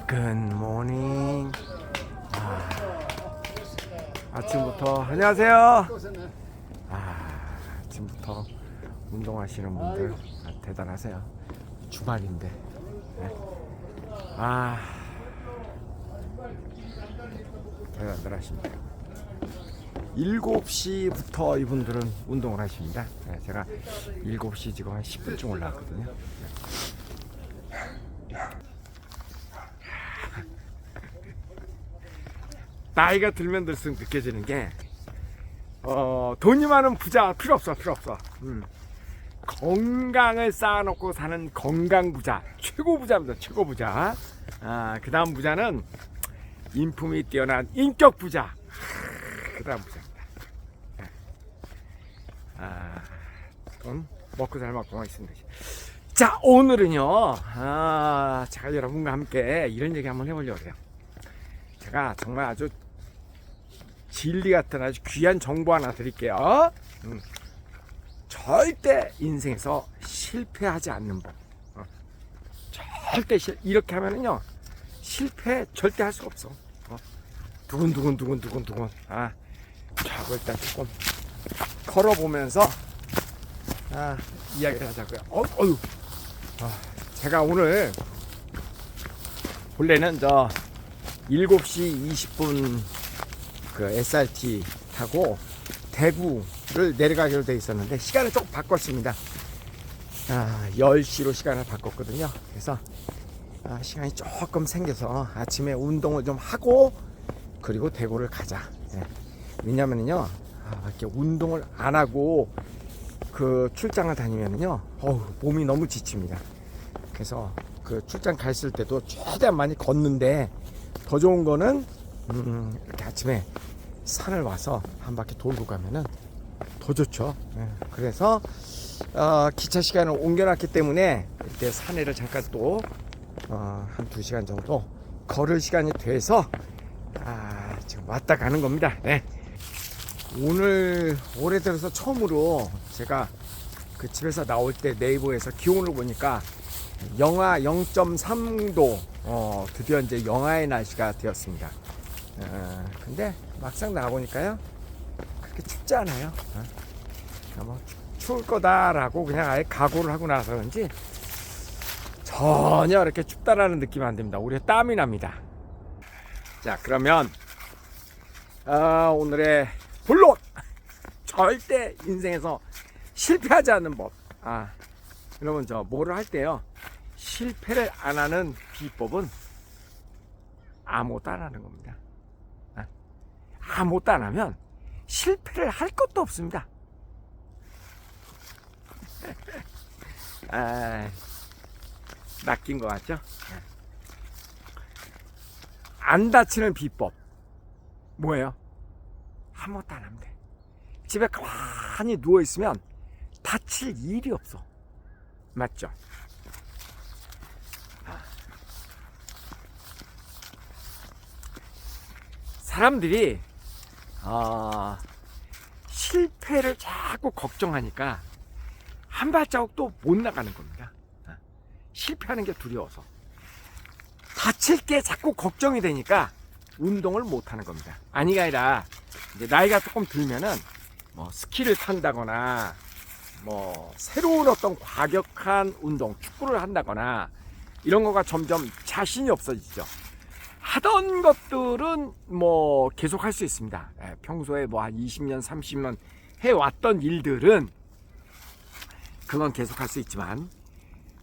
굿모닝. 아침부터 안녕하세요. 아침부터 운동하시는 분들 대단하세요. 주말인데. 네. 대단들 하십니다. 7시부터 이분들은 운동을 하십니다. 네, 제가 7시 지금 한 10분쯤 올라왔거든요. 나이가 들면 들수록 느껴지는 게 돈이 많은 부자 필요 없어. 건강을 쌓아놓고 사는 건강 부자, 최고 부자입니다. 최고 부자. 그 다음 부자는 인품이 뛰어난 인격 부자. 그 다음 부자입니다. 돈 먹고 살 만큼만 있으면 되지. 자, 오늘은요, 제가 여러분과 함께 이런 얘기 한번 해보려고 해요. 제가 정말 아주 진리 같은 아주 귀한 정보 하나 드릴게요. 절대 인생에서 실패하지 않는 법. 절대 이렇게 하면은요, 실패 절대 할 수가 없어. 두근두근. 저거 일단 조금 걸어보면서 이야기를 하자고요. 제가 오늘 원래는 7시 20분 그 SRT 타고 대구를 내려가기로 돼 있었는데 시간을 조금 바꿨습니다. 10시로 시간을 바꿨거든요. 그래서 시간이 조금 생겨서 아침에 운동을 좀 하고 그리고 대구를 가자. 왜냐면은요, 이렇게 운동을 안 하고 그 출장을 다니면은요, 몸이 너무 지칩니다. 그래서 그 출장 갔을 때도 최대한 많이 걷는데 더 좋은 거는 이렇게 아침에 산을 와서 한 바퀴 돌고 가면은 더 좋죠. 그래서 기차 시간을 옮겨놨기 때문에 이렇게 산에를 잠깐 또 한 2시간 정도 걸을 시간이 돼서 지금 왔다 가는 겁니다. 네. 오늘 올해 들어서 처음으로 제가 그 집에서 나올 때 네이버에서 기온을 보니까 영하 0.3도 드디어 이제 영하의 날씨가 되었습니다. 근데 막상 나가보니까요, 그렇게 춥지 않아요. 뭐 추울 거다라고 그냥 아예 각오를 하고 나서 그런지 전혀 이렇게 춥다라는 느낌이 안 듭니다. 오히려 땀이 납니다. 자, 그러면 오늘의 본론, 절대 인생에서 실패하지 않는 법. 여러분, 뭐를 할 때요, 실패를 안 하는 비법은 아무것도 안 하는 겁니다. 아무것도 안 하면 실패를 할 것도 없습니다. 낚인 것 같죠? 안 다치는 비법 뭐예요? 아무것도 안 하면 돼. 집에 가만히 누워있으면 다칠 일이 없어. 맞죠? 사람들이 실패를 자꾸 걱정하니까 한 발자국도 못 나가는 겁니다. 실패하는 게 두려워서. 다칠 게 자꾸 걱정이 되니까 운동을 못 하는 겁니다. 아니가 아니라 이제 나이가 조금 들면은 뭐 스키를 탄다거나 뭐 새로운 어떤 과격한 운동, 축구를 한다거나 이런 거가 점점 자신이 없어지죠. 하던 것들은 뭐 계속 할 수 있습니다. 평소에 뭐 한 20년, 30년 해왔던 일들은 그건 계속 할 수 있지만,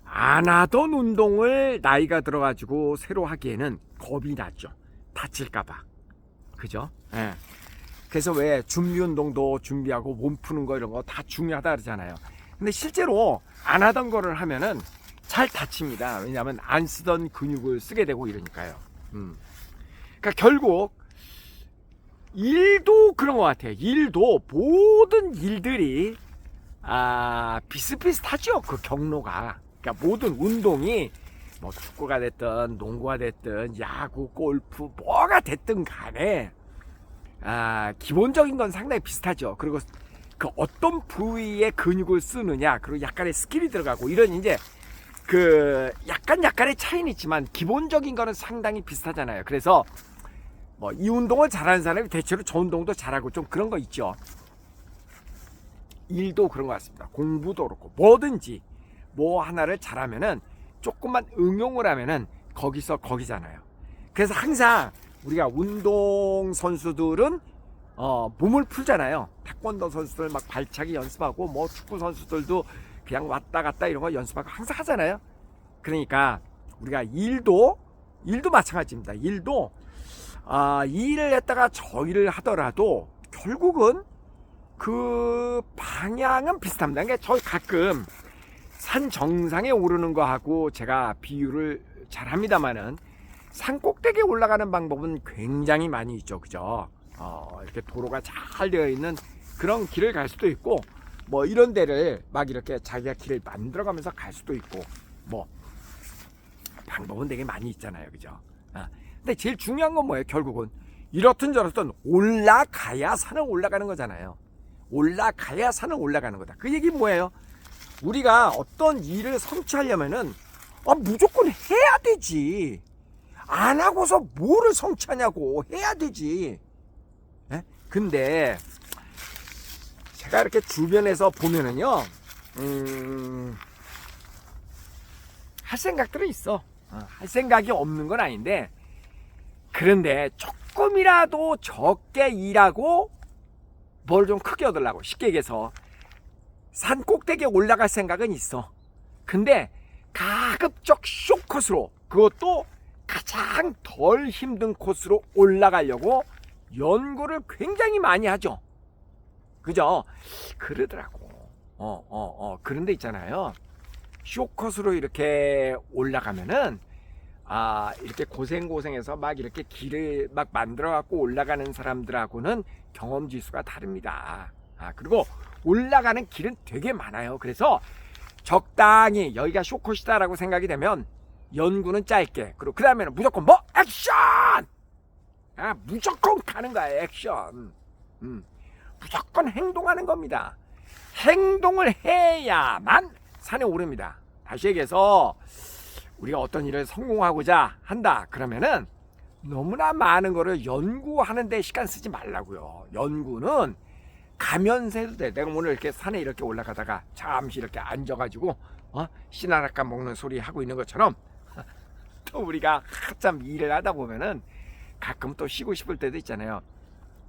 안 하던 운동을 나이가 들어가지고 새로 하기에는 겁이 나죠. 다칠까봐. 그죠? 그래서 왜 준비 운동도 준비하고 몸 푸는 거 이런 거 다 중요하다 그러잖아요. 근데 실제로 안 하던 거를 하면은 잘 다칩니다. 왜냐하면 안 쓰던 근육을 쓰게 되고 이러니까요. 그러니까 결국 일도 그런 것 같아요. 일도 모든 일들이 비슷비슷하죠. 그 경로가. 그러니까 모든 운동이 뭐 축구가 됐든 농구가 됐든 야구, 골프 뭐가 됐든 간에 기본적인 건 상당히 비슷하죠. 그리고 그 어떤 부위에 근육을 쓰느냐, 그리고 약간의 스킬이 들어가고 이런 이제 약간의 차이는 있지만 기본적인 거는 상당히 비슷하잖아요. 그래서 뭐 이 운동을 잘하는 사람이 대체로 저 운동도 잘하고 좀 그런 거 있죠. 일도 그런 것 같습니다. 공부도 그렇고 뭐든지 뭐 하나를 잘하면은 조금만 응용을 하면은 거기서 거기잖아요. 그래서 항상 우리가 운동 선수들은 몸을 풀잖아요. 태권도 선수들 막 발차기 연습하고 뭐 축구 선수들도 그냥 왔다 갔다 이런 거 연습하고 항상 하잖아요. 그러니까 우리가 일도 마찬가지입니다. 일도 이 일을 했다가 저 일을 하더라도 결국은 그 방향은 비슷합니다. 그러니까 저 가끔 산 정상에 오르는 거하고 제가 비유를 잘 합니다만은 산 꼭대기에 올라가는 방법은 굉장히 많이 있죠. 그죠? 이렇게 도로가 잘 되어 있는 그런 길을 갈 수도 있고, 뭐 이런 데를 막 이렇게 자기가 길을 만들어가면서 갈 수도 있고, 뭐 방법은 되게 많이 있잖아요. 그죠? 근데 제일 중요한 건 뭐예요? 결국은 이렇든 저렇든 올라가야 산을 올라가는 거잖아요. 올라가야 산을 올라가는 거다. 그 얘기 뭐예요? 우리가 어떤 일을 성취하려면은 무조건 해야 되지. 안 하고서 뭐를 성취하냐고. 해야 되지. 에? 근데 제가 이렇게 주변에서 보면은요, 할 생각들은 있어. 할 생각이 없는 건 아닌데, 그런데 조금이라도 적게 일하고 뭘 좀 크게 얻으려고, 쉽게 얘기해서 산 꼭대기에 올라갈 생각은 있어. 근데 가급적 숏컷으로, 그것도 가장 덜 힘든 코스로 올라가려고 연구를 굉장히 많이 하죠. 그죠? 그러더라고. 그런데 있잖아요. 숏컷으로 이렇게 올라가면은 이렇게 고생해서 막 이렇게 길을 막 만들어 갖고 올라가는 사람들하고는 경험 지수가 다릅니다. 그리고 올라가는 길은 되게 많아요. 그래서 적당히 여기가 숏컷이다라고 생각이 되면 연구는 짧게, 그리고 그 다음에는 무조건 뭐 액션! 무조건 가는 거야. 액션. 무조건 행동하는 겁니다. 행동을 해야만 산에 오릅니다. 다시 얘기해서 우리가 어떤 일을 성공하고자 한다 그러면은 너무나 많은 거를 연구하는 데 시간 쓰지 말라고요. 연구는 가면서 해도 돼. 내가 오늘 이렇게 산에 이렇게 올라가다가 잠시 이렇게 앉아가지고 씨나락가 먹는 소리 하고 있는 것처럼 또 우리가 한참 일을 하다 보면은 가끔 또 쉬고 싶을 때도 있잖아요.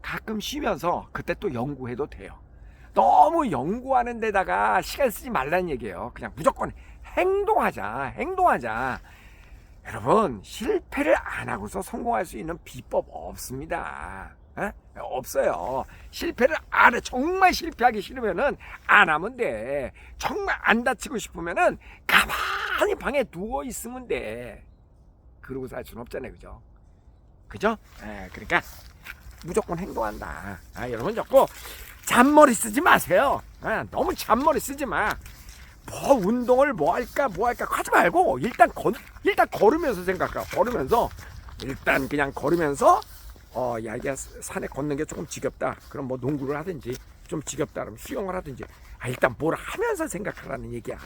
가끔 쉬면서 그때 또 연구해도 돼요. 너무 연구하는 데다가 시간 쓰지 말라는 얘기예요. 그냥 무조건 행동하자. 여러분, 실패를 안 하고서 성공할 수 있는 비법 없습니다. 없어요. 실패를 안 해. 정말 실패하기 싫으면은 안 하면 돼. 정말 안 다치고 싶으면은 가만히 방에 누워 있으면 돼. 그러고 살 수는 없잖아요. 그죠? 그러니까 무조건 행동한다. 여러분 자꾸 잔머리 쓰지 마세요. 너무 잔머리 쓰지 마. 뭐 운동을 뭐 할까 하지 말고 일단 걸으면서 생각해. 일단 그냥 걸으면서 야, 이게 산에 걷는 게 조금 지겹다. 그럼 뭐 농구를 하든지, 좀 지겹다 그러면 수영을 하든지. 일단 뭘 하면서 생각하라는 얘기야.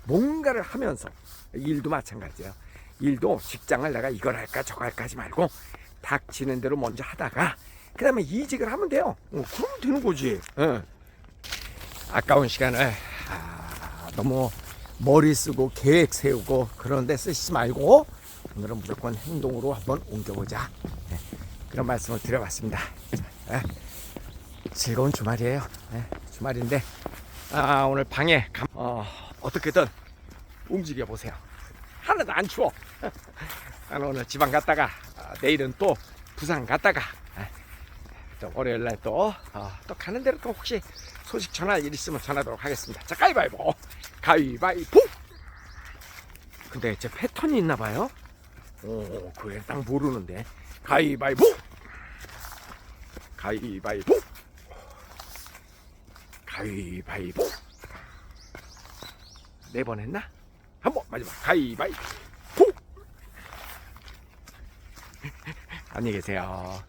뭔가를 하면서. 일도 마찬가지예요. 일도 직장을 내가 이걸 할까 저거 할까 하지 말고 닥치는 대로 먼저 하다가 그 다음에 이직을 하면 돼요. 그러면 되는 거지. 아까운 시간을 너무 머리 쓰고 계획 세우고 그런 데 쓰시지 말고 오늘은 무조건 행동으로 한번 옮겨보자. 그런 말씀을 드려봤습니다. 즐거운 주말이에요. 주말인데 오늘 방에 어떻게든 움직여 보세요. 하나도 안 추워. 나는 오늘 지방 갔다가 내일은 또 부산 갔다가 또 월요일날 또 가는 대로 또 혹시 소식 전할 일 있으면 전하도록 하겠습니다. 자, 가위바위보. 근데 제 패턴이 있나 봐요. 그래 딱 모르는데. 가위바위보. 네 번 했나? 한 번 마지막. 가위바위보. 안녕히 계세요.